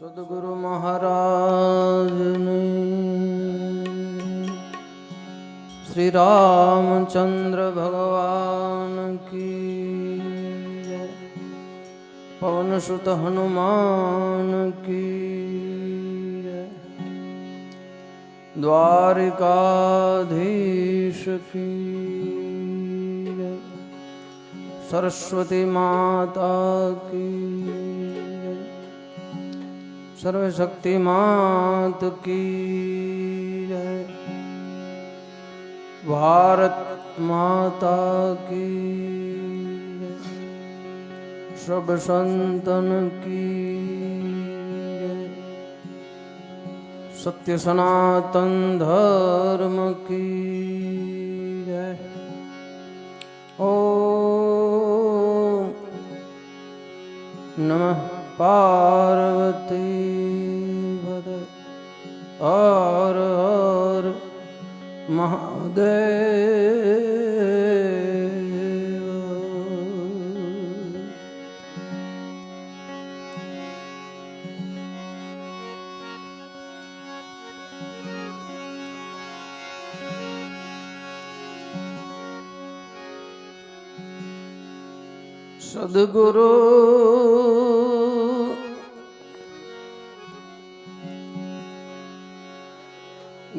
सद्गुरु महाराज ने श्री रामचंद्र भगवान की जय। पवन सुत हनुमान की जय। द्वारिकाधीश की जय। सरस्वती माता की जय। सर्वशक्ति मात की जय। भारत माता की जय। सब संतन की जय। सत्य सनातन धर्म की जय। ओम नमः पार्वती पते हर हर महादेव। सद्गुरु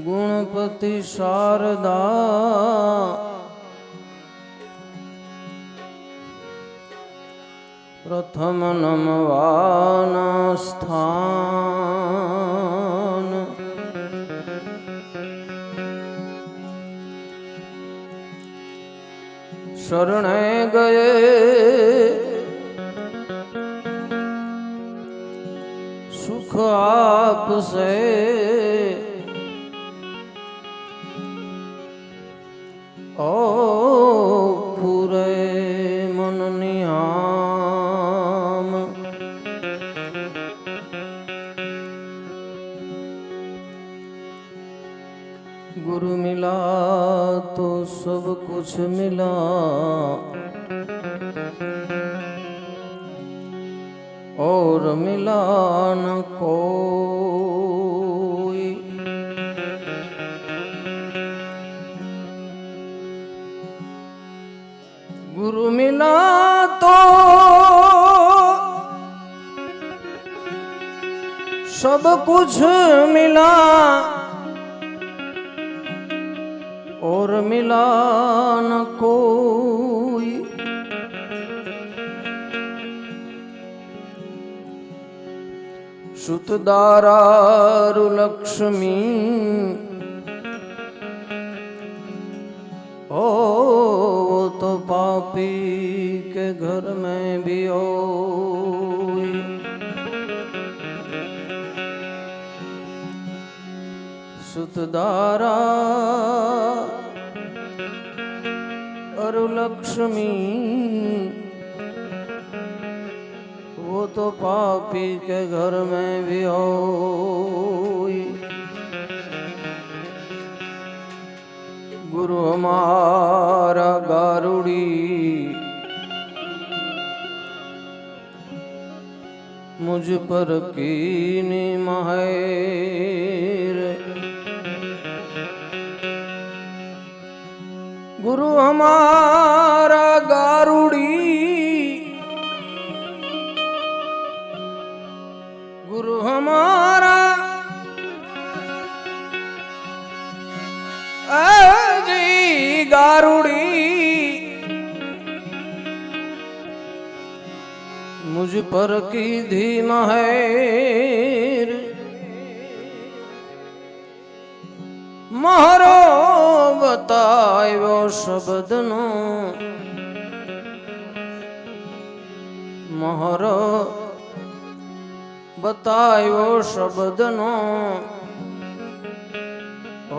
गुणपति शारदा प्रथम नमवाना स्थान। शरणे गए सुख आपसे, ओ पूरे मन निहाम। गुरु मिला तो सब कुछ मिला, और मिला न कोई। गुरु मिला तो सब कुछ मिला, और मिला न कोई। सुत दारारु लक्ष्मी, ओ तो पापी के घर में भी होई। सुतदारा अरु लक्ष्मी, वो तो पापी के घर में भी होई। गुरु हमारा गारुड़ी, मुझ पर कीनी महर। गुरु हमारा गारुड़ी, गुरु हमारा जी गारुड़ी, मुझ पर की धी महर। महरो बतायो शब्दनो, महरो बतायो शब्दनो, ओ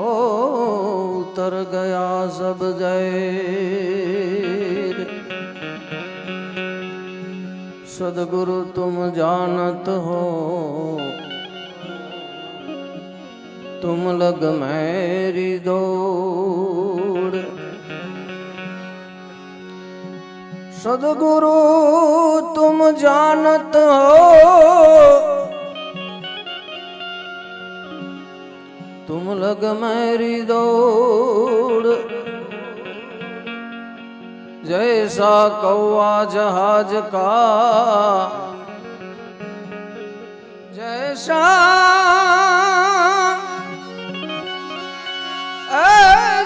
उतर गया सब जैर। सद्गुरु तुम जानत हो, तुम लग मेरी दौड़। सद्गुरु तुम जानत हो, जैसा कौआ जहाज का, जैसा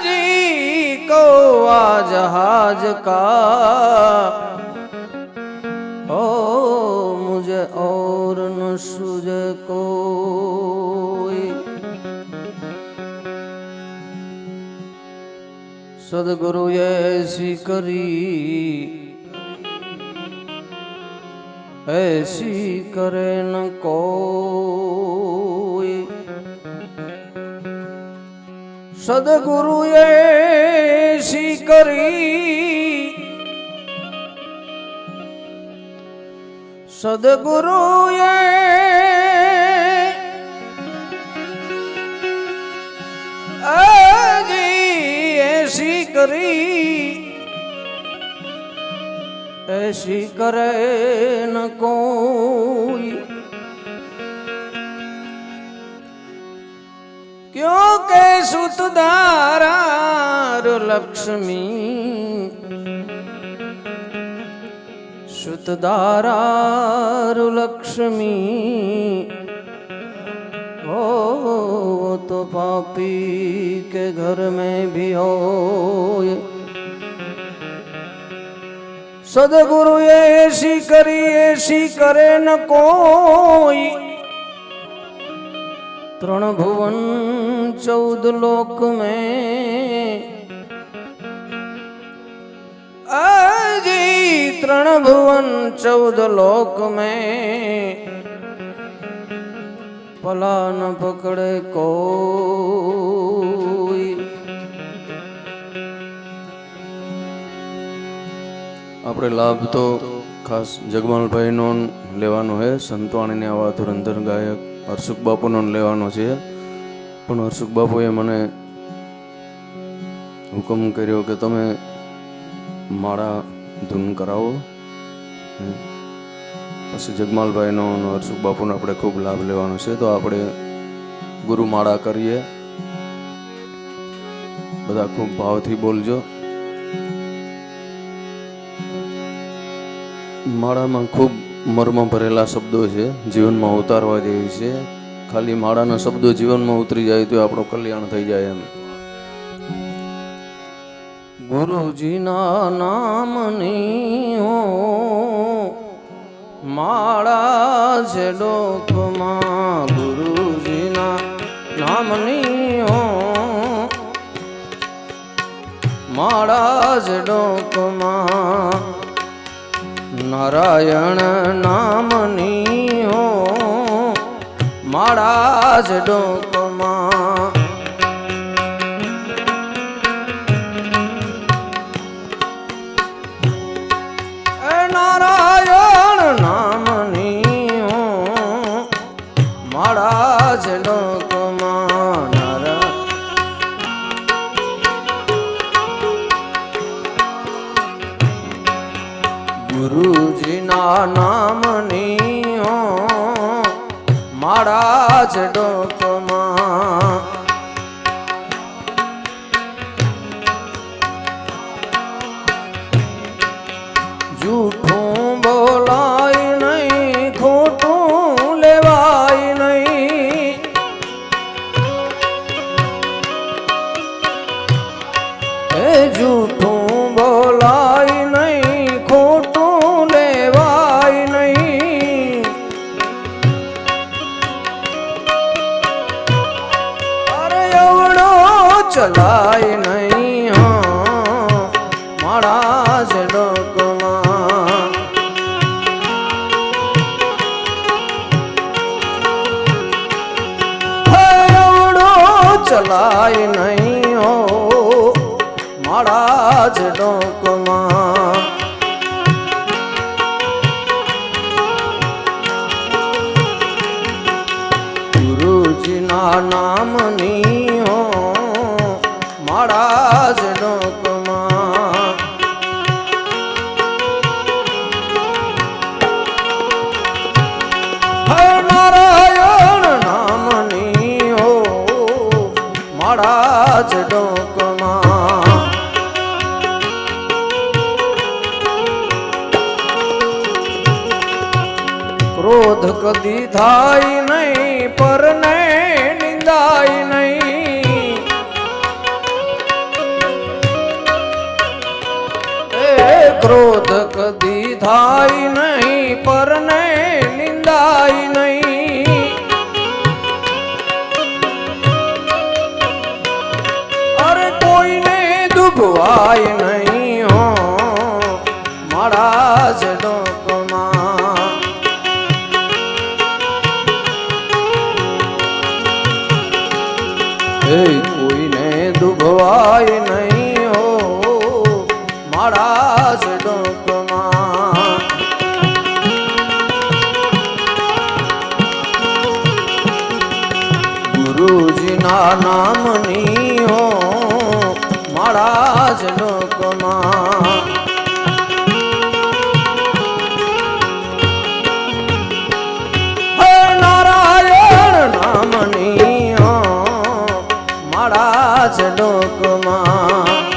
जी कौआ जहाज का, ओ मुझे और न सूझे कोई। सदगुरु ऐसी करी, ऐसी करे न कोई। सदगुरु ऐसी करी, सदगुरु ऐसी करी, ऐसी करे न कोई। क्योंकि सुतदारार लक्ष्मी, सुतदारार लक्ष्मी, ओ तो पापी के घर में भी हो। सदगुरु ऐसी करी, ऐसी करे न कोई। त्रण भुवन 14 लोक में, आजी त्रण भुवन 14 लोक में, पला न पकड़े कोई। આપણે લાભ તો ખાસ જગમાલભાઈનો લેવાનો છે, સંતવાણીની આવા ધુરંધર ગાયક હર્ષુખ બાપુનો લેવાનો છે. પણ હર્ષુખ બાપુએ મને હુકમ કર્યો કે તમે માળા ધૂન કરાવો. પછી જગમાલભાઈનો અને હર્ષુખ બાપુનો આપણે ખૂબ લાભ લેવાનો છે. તો આપણે ગુરુ માળા કરીએ. બધા ખૂબ ભાવથી બોલજો. માળામાં ખૂબ મર્મ ભરેલા શબ્દો છે, જીવનમાં ઉતારવા જેવી છે. ખાલી માળાના શબ્દો જીવનમાં ઉતરી જાય તો આપણું કલ્યાણ થઈ જાય એમ. ગુરુજીના નામની હો માળા છે ડોકમાં, ગુરુજીના નામની હો માળા છે ડોકમાં. નારાયણ નામની હો માળા જ ડોકમાં. નારાયણ નામની હો માળા જ ડોકમાં. ગુરુજીના નામની હો માળા જ ડોકમાં. જૂઠું બોલાય નહીં, ખોટું લેવાય નહીં. એ જૂઠું બોલાય નહીં, ખોટું લેવાય નહીં. અરે એવડો ચલાય નહીં, માળા જ ડોકમાં. એવડો ચલાય નહીં, માળા જ ડોકમાં. ગુરુજીના નામની હો માળા જ ડોકમાં. નારાયણ નામની હો માળા જ ડોકમાં. કદી થાય નહીં પરને નિંદાય નહીં ક્રોધ કદી થાય નહીં પરને નિંદાય નહીં અરે કોઈને દુભવાય નહીં હો મારા જ ડોકમાં કોઈને દુભવાય નહીં હો મારા જ ડોકમાં ગુરુજીના નામની હો મારા જ ડોકમાં નારાયણ નામની હો મારા જ ડોકમાં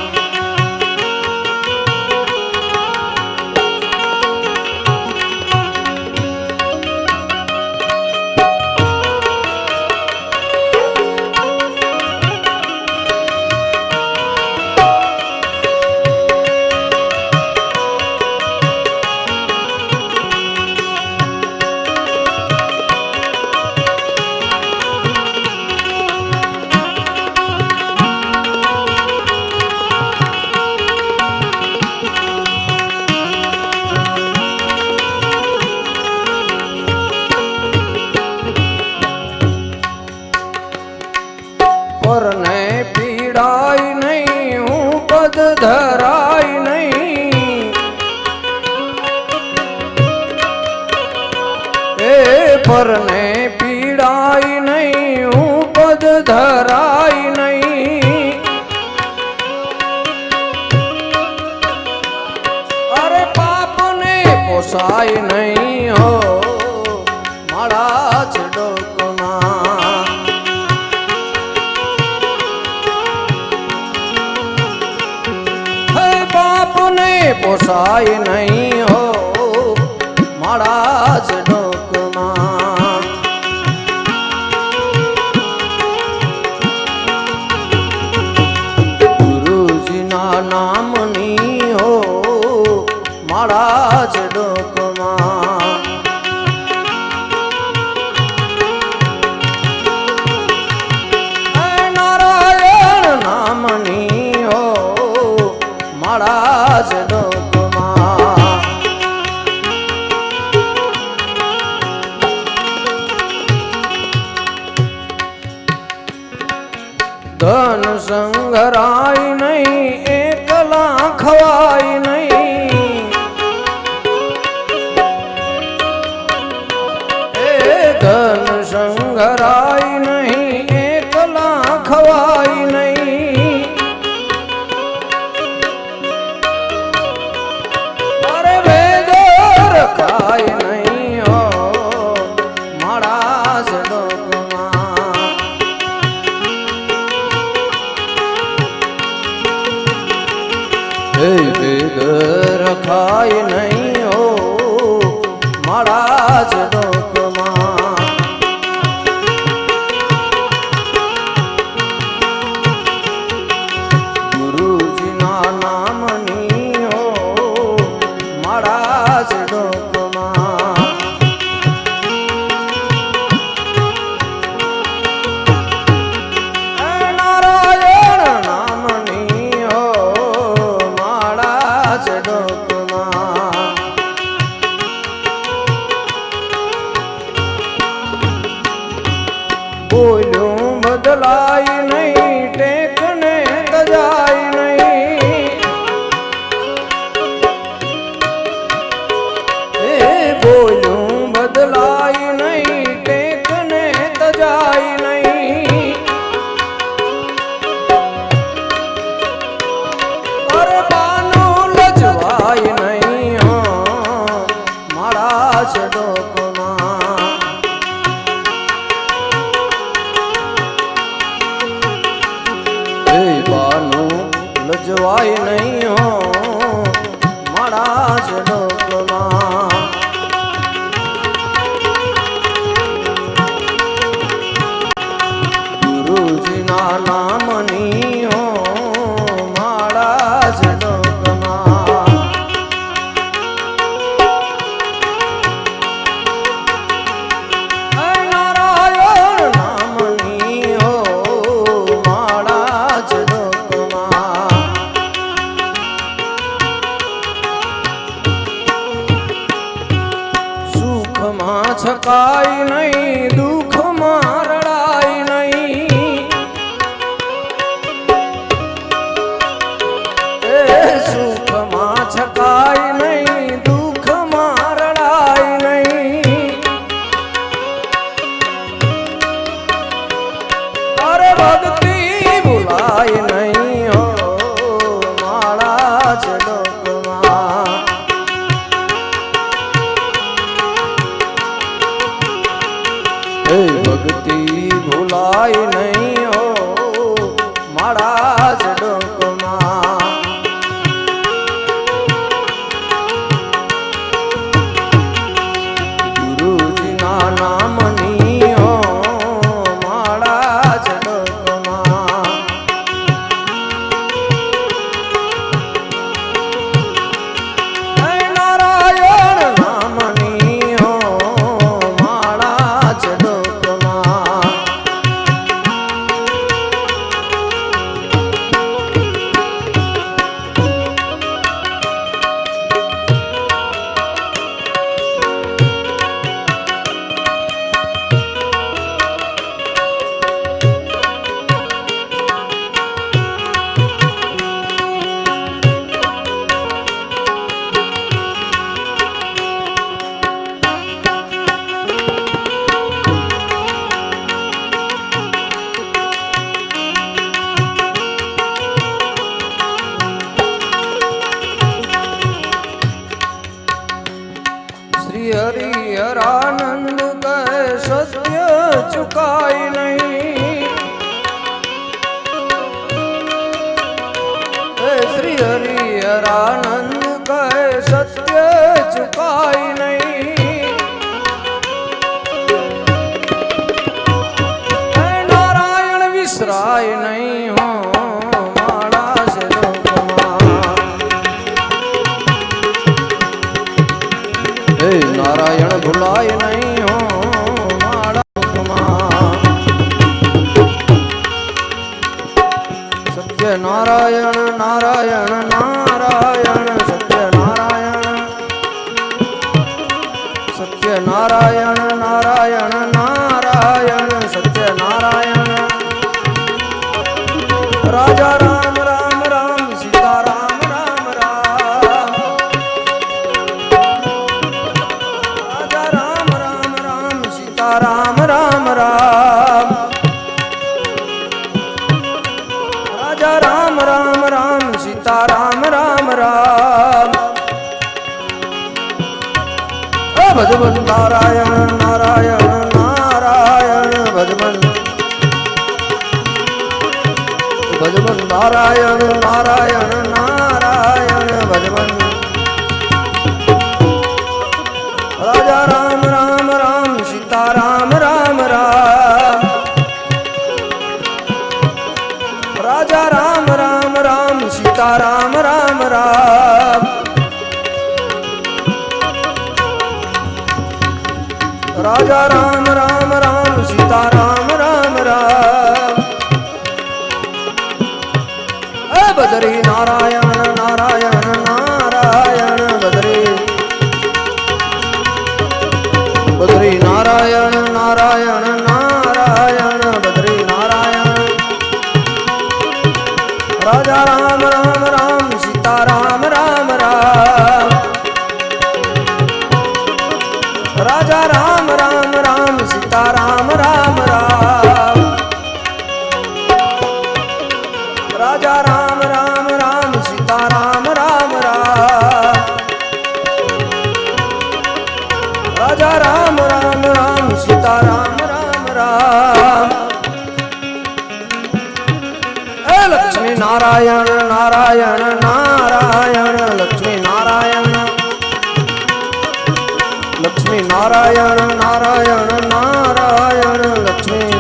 પરને પીડાય નહીં હું પદ ધરાય નહીં પરને પીડાય નહીં હું પદ ધરાય નહીં અરે પાપને પોસાય નહીં હો મારા જ ડોકમાં બાપને પોસાય નહીં હો મારા જ ડોકમાં ગુરુજીના નામની હો મારા જ ડોકમાં નારાયણ નામની હો મારા જ ડોકમાં ધન સંગરાય નહીં એકલા ખવાય નહીં ધન સંગરાય નહીં એકલા ખવાય નહીં અરે વેદ રખાય નહીં હો મારા જ ડોકમાં વેદ રખાય નહીં હો મારા જ ડોકમાં ગુરુજીના નામની હો મારા જ ડોકમાં નારાયણ નામની હો મારા જ ડોકમાં બોલ્યું બદલાય નહીં ટેકને તજાય નહીં બોલ્યું બદલાય નહીં ટેકને તજાય નહીં અરે બાનું લજવાય નહીં હો મારા જ ડોકમાં બાનું લજવાય નહીં હો મારા જ ડોકમાં ગુરુજીના નામની હો માળા જડકમાં નારાયણ નામની હો માળા જડકમાં સુખમાં છકાય નહીં દુઃખમાં રડાય નહીં સુખમાં છકાય નહીં દુઃખમાં રડાય નહીં અરે ભક્તિ ભૂલાય નહીં હો માળા જડકમાં ભક્તિ ભૂલાય નહીં હો માળા જડકમાં ગુરુજીના નામની હો માળા જડકમાં નારાયણ નામની હો માળા જડકમાં શ્રી હરિહરાનંદ કહે સત્ય ચુકાય નહીં શ્રી હરિહરાનંદ કહે સત્ય ચુકાય નહીં નારાયણ વિસરાય નહીં હો માળા જડકમાં નારાયણ ભૂલાય નહીં હો માળા સત્ય નારાયણ નારાયણ નારાયણ સત્ય નારાયણ સત્ય નારાયણ નારાયણ નારાયણ સત્ય નારાયણ રાજા રામ રામ રામ સીતા રામ રામ રામ રાજા રામ રામ રામ સીતા રામ રામ રામ રાજા રામ રામ રામ સીતા રામ રામ રામ ભજમન નારાયણ નારાયણ નારાયણ ભજમન ભજમન નારાયણ નારાયણ નારાયણ ભજમન રાજા રામ રામ રામ સીતા રામ રામ રામ રાજા રામ રામ રામ સીતા રામ રામ રામ રાજા રામ રામ રામ સીતા રામ રામ રામ બદરી નારાયણ નારાયણ નારાયણ બદરી બદરી નારાયણ નારાયણ નારાયણ બદરી નારાયણ રાજા રામ રામ રામ સીતા રામ રામ રામ રાજા રામ રામ રામ સીતા રામ રામ રામ રાજા રામ રામ રામ સીતા રામ રામ રામ રાજા રામ રામ રામ સીતા રામ રામ રામ લક્ષ્મી નારાયણ નારાયણ નારાયણ લક્ષ્મી નારાયણ લક્ષ્મી નારાયણ નારાયણ નારાયણ લક્ષ્મી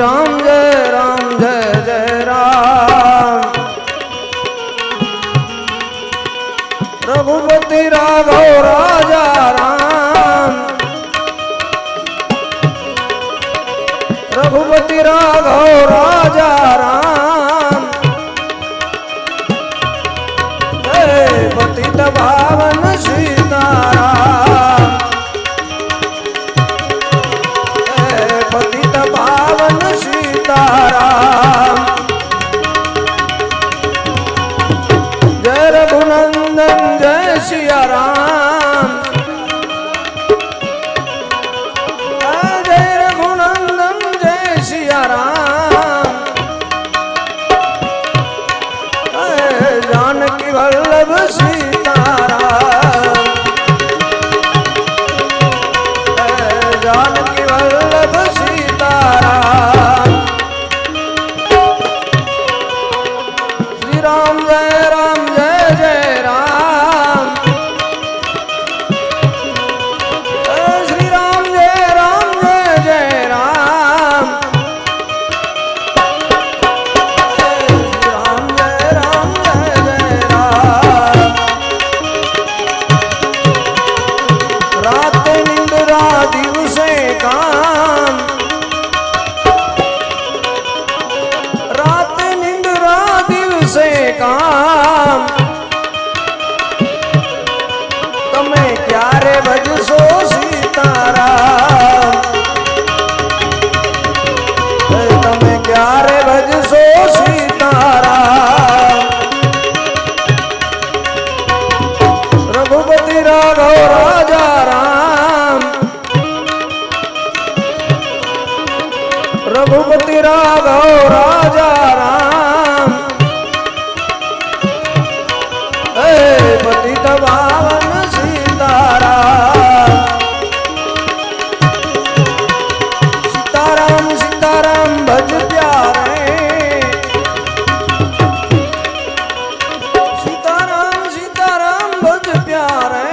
राम जय जय राम। रघुपति राघव राजा राम, रघुपति राघव राजा राम। जय पतित पावन सीताराम, जय पतित पावन सीताराम। जय रघुनंदन जय सिया राम, जय रघुनंदन जय सिया राम। जानकी वल्लभ सीताराम, जानकी वल्लभ सीताराम। श्री राम जय जय राम, श्री राम जय जय राम। रात निंद्रा दिवसे काम, रात निंद्रा दिवसे काम। तमे क्यारे भजशो सीताराम, तमे क्यारे भजशो सीताराम। रघुपति राघव राजा राम, रघुपति राघव राजा राम। पतित पावन सीताराम, सीताराम सीताराम भज प्यारे। सीताराम सीताराम भज प्यारे।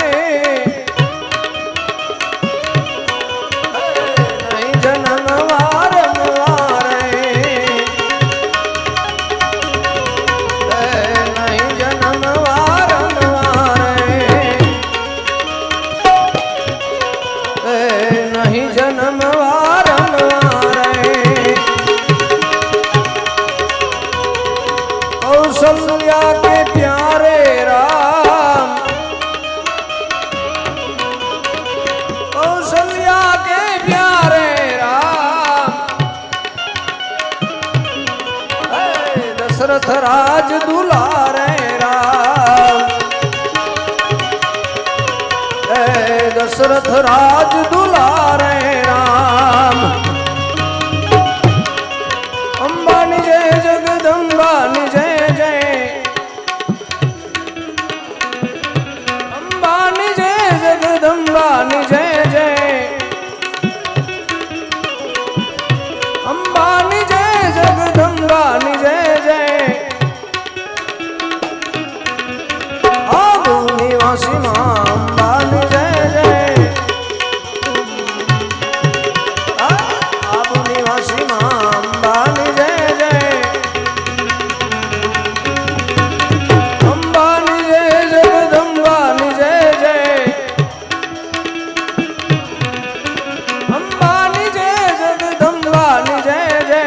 नहीं जन्म वारम वारे, नहीं जन्म वारम वारे, नहीं जन्म वारम वारे। कौशल्या के प्यारे राम, कौशल्या के प्यारे राम। दशरथ राज दुलारे राम, दशरथ राज दुलारे राम। अंबानी जय जगदम्बानी जय जय, अंबानी जय जगदम्बानी जय जय, अंबानी जय जगदम्बानी जय जय। आबू निवासी मां अंबानी जय जय, आबू निवासी मां अंबानी जय जय। अंबानी जय जगदम्बानी जय जय, अंबानी जय जगदम्बानी जय जय।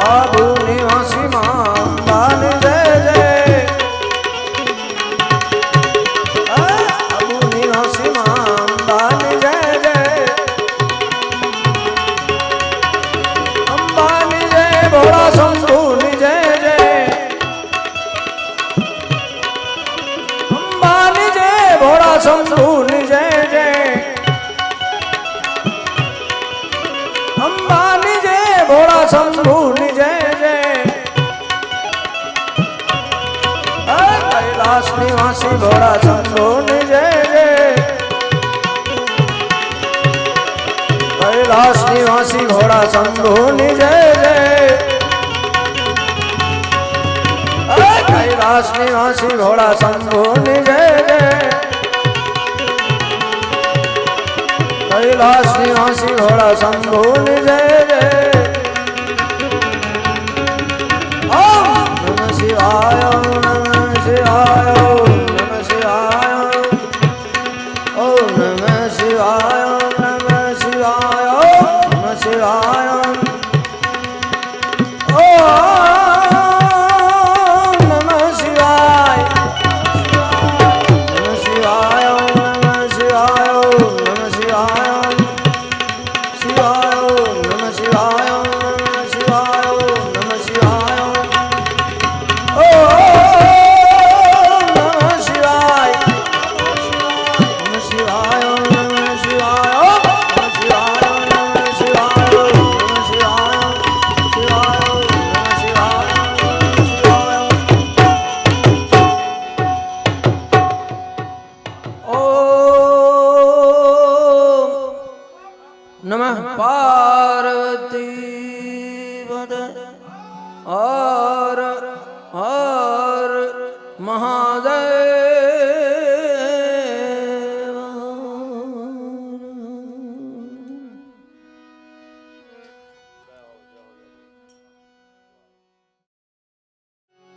आबू निवासी मां अंबानी जय जय, आबू निवासी मां अंबानी जय जय। अंबानी जय भोला शंभुनि जय जय, अंबानी जय भोला शंभुनि जय जय। अंबानी जय भोला शंभुनि जय जय। कैलाश निवासी भोला शंभुनि जय जय, कैलाश निवासी भोला शंभुनि जय जय। कैलाश निवासी भोला शंभुनि जय जय, કૈલાસ નિવાસી ભોળા શંભુની જય જય